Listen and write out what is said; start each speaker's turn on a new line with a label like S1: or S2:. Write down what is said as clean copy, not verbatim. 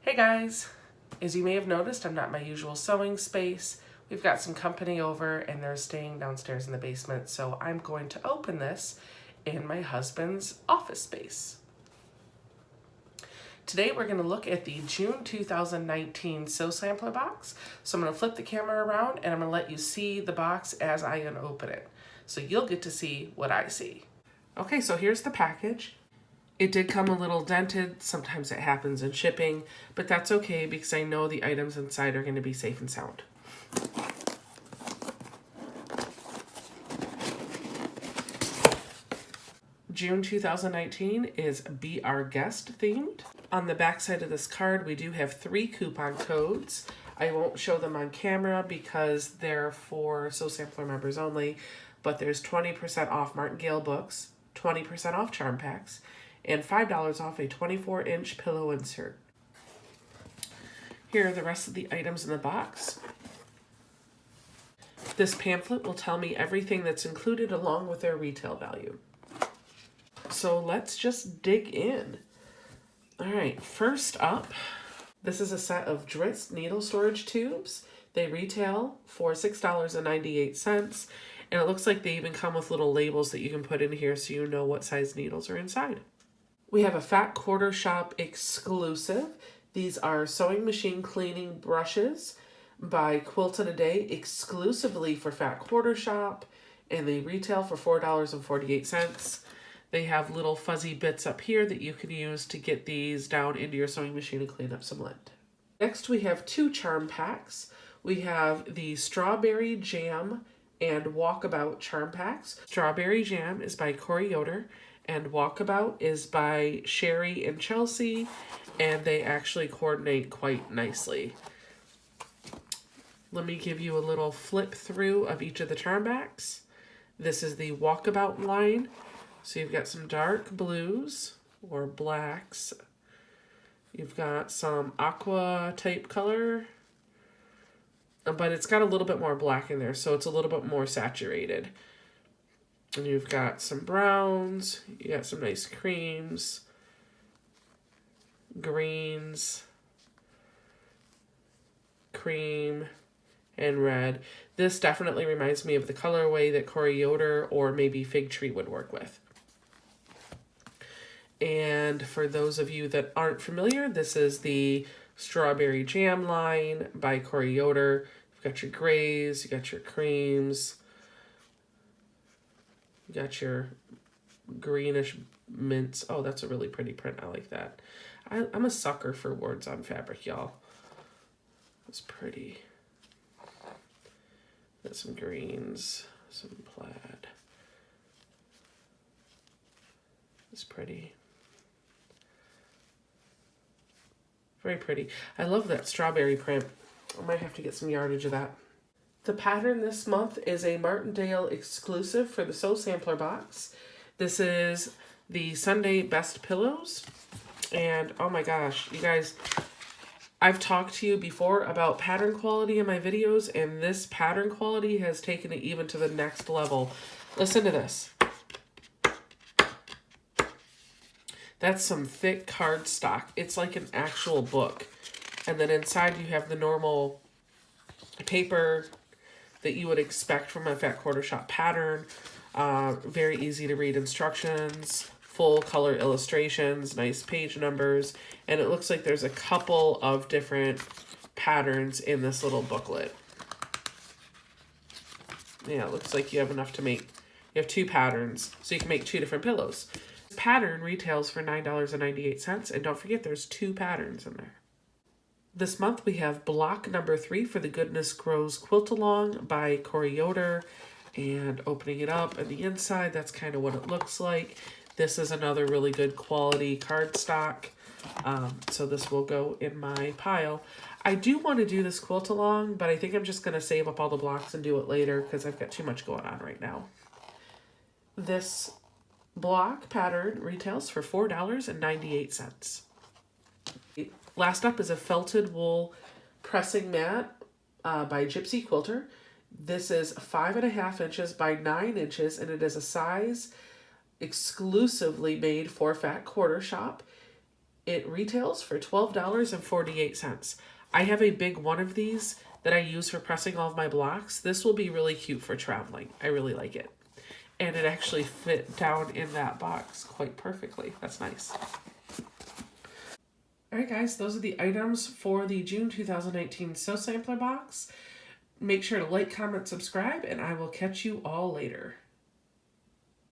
S1: Hey guys! As you may have noticed, I'm not in my usual sewing space. We've got some company over and they're staying downstairs in the basement, so I'm going to open this in my husband's office space. Today we're going to look at the June 2019 Sew Sampler box. So I'm going to flip the camera around and I'm going to let you see the box as I open it. So you'll get to see what I see. Okay, so here's the package. It did come a little dented. Sometimes it happens in shipping, but that's okay because I know the items inside are going to be safe and sound. June 2019 is Be Our Guest themed. On the back side of this card, we do have 3 coupon codes. I won't show them on camera because they're for Sew Sampler members only, but there's 20% off Martingale books, 20% off charm packs, and $5 off a 24-inch pillow insert. Here are the rest of the items in the box. This pamphlet will tell me everything that's included along with their retail value. So let's just dig in. All right, first up, this is a set of Dritz needle storage tubes. They retail for $6.98, and it looks like they even come with little labels that you can put in here so you know what size needles are inside. We have a Fat Quarter Shop exclusive. These are sewing machine cleaning brushes by Quilt in a Day, exclusively for Fat Quarter Shop, and they retail for $4.48. They have little fuzzy bits up here that you can use to get these down into your sewing machine and clean up some lint. Next, we have 2 charm packs. We have the Strawberry Jam and Walkabout charm packs. Strawberry Jam is by Corey Yoder, and Walkabout is by Sherry and Chelsea, and they actually coordinate quite nicely. Let me give you a little flip through of each of the charm packs. This is the Walkabout line. So you've got some dark blues or blacks. You've got some aqua type color, but it's got a little bit more black in there, so it's a little bit more saturated. And you've got some browns, you got some nice creams, greens, cream, and red. This definitely reminds me of the colorway that Corey Yoder or maybe Fig Tree would work with. And for those of you that aren't familiar, this is the Strawberry Jam line by Corey Yoder. You've got your grays, you got your creams, you got your greenish mints. Oh, that's a really pretty print. I like that. I'm a sucker for words on fabric, y'all. It's pretty. Got some greens, some plaid. It's pretty. Very pretty. I love that strawberry print. I might have to get some yardage of that. The pattern this month is a Martingale exclusive for the Sew Sampler box. This is the Sunday Best Pillows. And oh my gosh, you guys, I've talked to you before about pattern quality in my videos, and this pattern quality has taken it even to the next level. Listen to this. That's some thick cardstock. It's like an actual book. And then inside you have the normal paper that you would expect from a Fat Quarter Shop pattern. Very easy to read instructions, full color illustrations, nice page numbers. And it looks like there's a couple of different patterns in this little booklet. Yeah, it looks like you have enough to make, you have 2 patterns, so you can make 2 different pillows. Pattern retails for $9.98, and don't forget there's 2 patterns in there. This month we have block number 3 for the Goodness Grows Quilt Along by Corey Yoder, and opening it up on the inside, that's kind of what it looks like. This is another really good quality cardstock, so this will go in my pile. I do want to do this quilt along, but I think I'm just going to save up all the blocks and do it later because I've got too much going on right now. This block pattern retails for $4.98. Last up is a felted wool pressing mat by Gypsy Quilter. This is 5.5 inches by 9 inches, and it is a size exclusively made for Fat Quarter Shop. It retails for $12.48. I have a big one of these that I use for pressing all of my blocks. This will be really cute for traveling. I really like it. And it actually fit down in that box quite perfectly. That's nice. Alright guys, those are the items for the June 2019 Sew Sampler box. Make sure to like, comment, subscribe, and I will catch you all later.